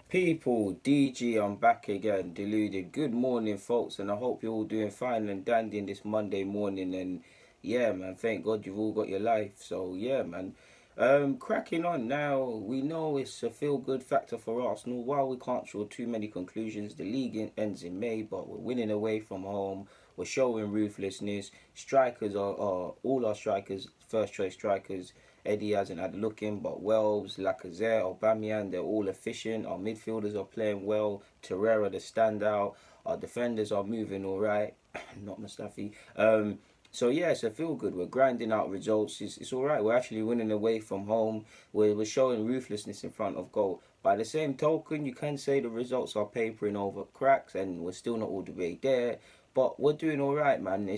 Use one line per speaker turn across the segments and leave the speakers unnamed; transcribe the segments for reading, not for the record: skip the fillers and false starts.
People, DG, I'm back again, deluded. Good morning, folks, and I hope you're all doing fine and dandy this Monday morning. And yeah, man, thank God you've all got your life. So yeah, man. Cracking on now. We know it's a feel-good factor for Arsenal. While we can't draw too many conclusions, the league ends in May, but we're winning away from home. We're showing ruthlessness. Strikers are all our strikers, first choice strikers. Eddie hasn't had a look in, but Wells, Lacazette, Aubameyang, they're all efficient. Our midfielders are playing well. Torreira, the standout. Our defenders are moving all right. Not Mustafi. So yeah, it's a feel good. We're grinding out results. It's all right. We're actually winning away from home. We're showing ruthlessness in front of goal. By the same token, you can say the results are papering over cracks, and we're still not all the way there. But we're doing all right, man.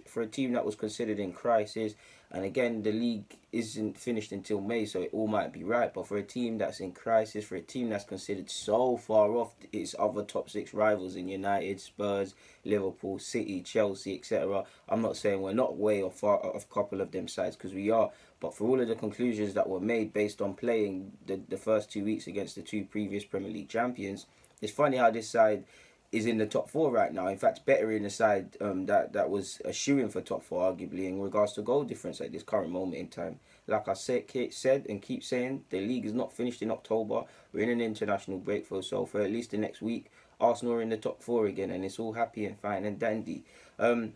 For a team that was considered in crisis, and again, the league isn't finished until May, so it all might be right. But for a team that's in crisis, for a team that's considered so far off its other top six rivals in United, Spurs, Liverpool, City, Chelsea, etc., I'm not saying we're not way or far off a couple of them sides, because we are. But for all of the conclusions that were made based on playing the first 2 weeks against the two previous Premier League champions, it's funny how this side is in the top four right now. In fact, better in the side that was a shoo-in for top four, arguably, in regards to goal difference at this current moment in time. Like I said and keep saying, the league is not finished in October. We're in an international break so for at least the next week, Arsenal are in the top four again, and it's all happy and fine and dandy. But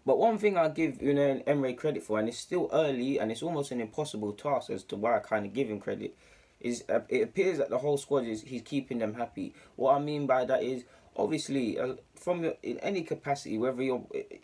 one thing I give Unai Emery credit for, and it's still early, and it's almost an impossible task as to why I kind of give him credit, is it appears that the whole squad he's keeping them happy. What I mean by that is, obviously, in any capacity, whether you're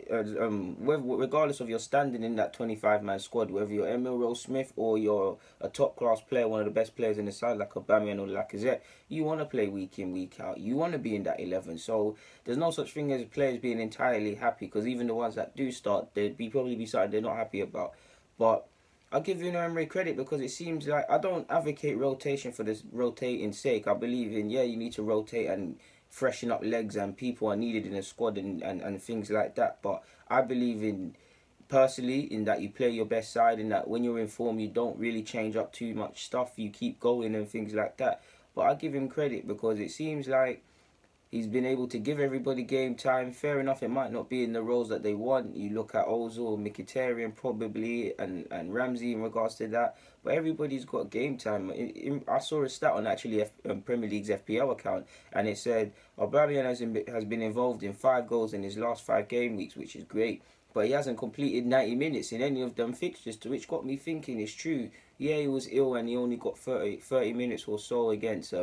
regardless of your standing in that 25-man squad, whether you're Emil Smith or you're a top class player, one of the best players in the side like Aubameyang or Lacazette, you want to play week in, week out. You want to be in that 11. So there's no such thing as players being entirely happy, because even the ones that do start, they'd probably be something they're not happy about. But I give Unai Emery credit, because it seems like I don't advocate rotation for this rotating sake. I believe in, you need to rotate and freshen up legs, and people are needed in a squad and things like that. But I believe in, personally, in that you play your best side, and that when you're in form you don't really change up too much stuff, you keep going and things like that. But I give him credit, because it seems like he's been able to give everybody game time. Fair enough, it might not be in the roles that they want. You look at Ozil, Mkhitaryan probably, and Ramsey in regards to that. But everybody's got game time. I saw a stat on actually Premier League's FPL account, and it said Aubameyang has been involved in 5 goals in his last 5 game weeks, which is great. But he hasn't completed 90 minutes in any of them fixtures, to which got me thinking, it's true. Yeah, he was ill and he only got 30 minutes or so against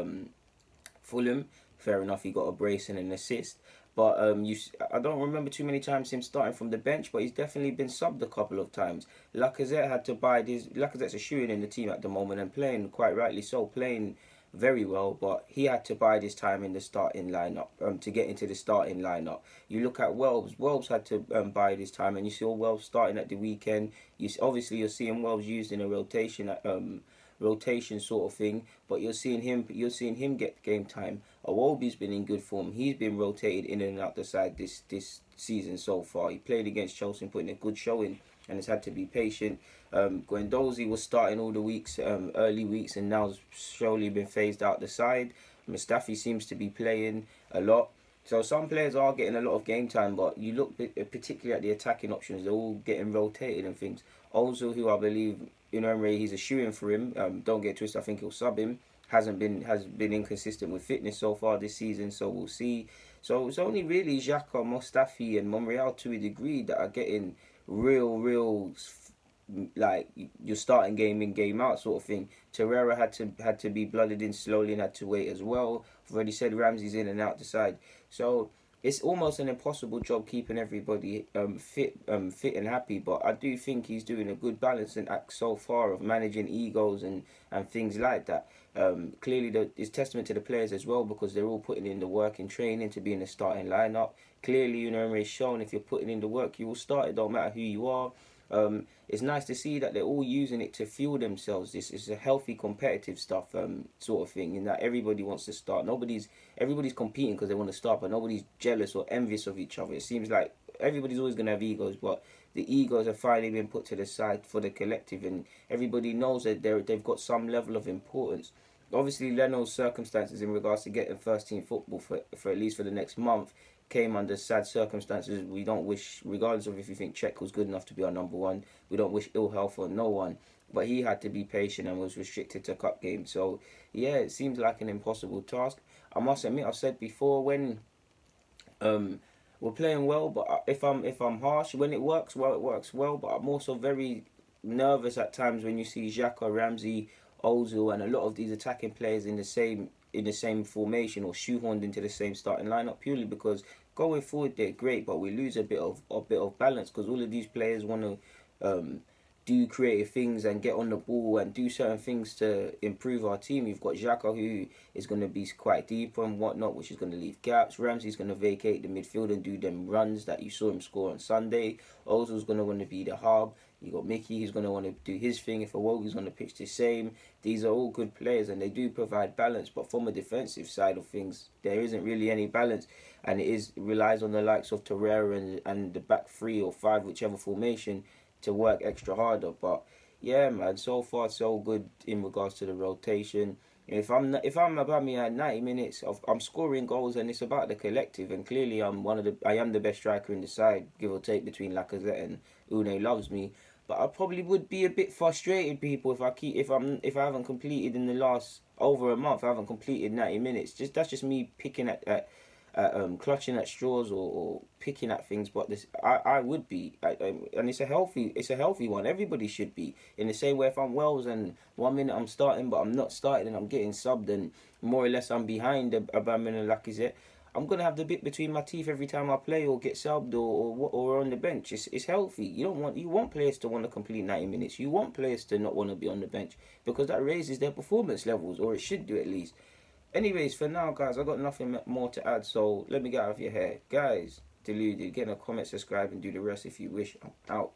Fulham. Fair enough, he got a brace and an assist. But I don't remember too many times him starting from the bench, but he's definitely been subbed a couple of times. Lacazette had to bide his. Lacazette's a shoo-in the team at the moment, and playing quite rightly so, playing very well. But he had to bide his time in the starting lineup to get into the starting lineup. You look at Wells. Wells had to bide his time, and you saw Wells starting at the weekend. Obviously you're seeing Wells used in a rotation sort of thing, but you're seeing him get game time. Iwobi's been in good form. He's been rotated in and out the side this season so far. He played against Chelsea and put in a good showing, and has had to be patient. Guendouzi was starting all the weeks, early weeks, and now slowly been phased out the side. Mustafi seems to be playing a lot. So some players are getting a lot of game time, but you look particularly at the attacking options, they're all getting rotated and things. Ozil, who I believe, he's a shoo-in for him. Don't get twisted, I think he'll sub him. Has been inconsistent with fitness so far this season, so we'll see. So it's only really Xhaka, Mustafi and Monreal to a degree that are getting real like you're starting game in, game out sort of thing. Torreira had to be blooded in slowly and had to wait as well. I've already said Ramsey's in and out the side. So it's almost an impossible job keeping everybody fit and happy. But I do think he's doing a good balancing act so far of managing egos and things like that. Clearly, it's testament to the players as well, because they're all putting in the work in training to be in the starting lineup. Clearly, Emery's shown if you're putting in the work, you will start. It don't matter who you are. It's nice to see that they're all using it to fuel themselves. This is a healthy competitive stuff sort of thing, in that everybody wants to start. Everybody's competing because they want to start, but nobody's jealous or envious of each other. It seems like everybody's always going to have egos, but the egos have finally been put to the side for the collective, and everybody knows that they've got some level of importance. Obviously, Leno's circumstances in regards to getting first team football for at least for the next month came under sad circumstances. We don't wish, regardless of if you think Czech was good enough to be our number one, we don't wish ill health on no one. But he had to be patient and was restricted to cup games. So yeah, it seems like an impossible task. I must admit, I've said before, when we're playing well, but if I'm harsh, when it works well, it works well. But I'm also very nervous at times when you see Xhaka, Ramsey, Ozil, and a lot of these attacking players in the same formation or shoehorned into the same starting lineup, purely because going forward they're great, but we lose a bit of balance because all of these players want to do creative things and get on the ball and do certain things to improve our team. You've got Xhaka, who is going to be quite deep and whatnot, which is going to leave gaps. Ramsey's going to vacate the midfield and do them runs that you saw him score on Sunday. Ozil's going to want to be the hub. You got Mickey, who's going to want to do his thing. If Awogi's on the pitch, the same. These are all good players and they do provide balance. But from a defensive side of things, there isn't really any balance. And it relies on the likes of Torreira and the back 3 or 5, whichever formation, to work extra harder. But yeah, man, so far so good in regards to the rotation. If I'm Aubameyang at 90 minutes, I'm scoring goals and it's about the collective. And clearly, I am the best striker in the side, give or take, between Lacazette and Unai loves me. But I probably would be a bit frustrated, people, if I haven't completed in the last over a month. I haven't completed 90 minutes. That's just me picking at clutching at straws or picking at things. But I would be, and it's a healthy one. Everybody should be in the same way. If I'm Wells and 1 minute I'm starting, but I'm not starting and I'm getting subbed, and more or less I'm behind Aubameyang and Lacazette, I'm gonna have the bit between my teeth every time I play or get subbed or on the bench. It's healthy. You want players to want to complete 90 minutes. You want players to not want to be on the bench because that raises their performance levels, or it should do at least. Anyways, for now, guys, I've got nothing more to add, so let me get out of your hair. Guys, deluded, get in a comment, subscribe, and do the rest if you wish. I'm out.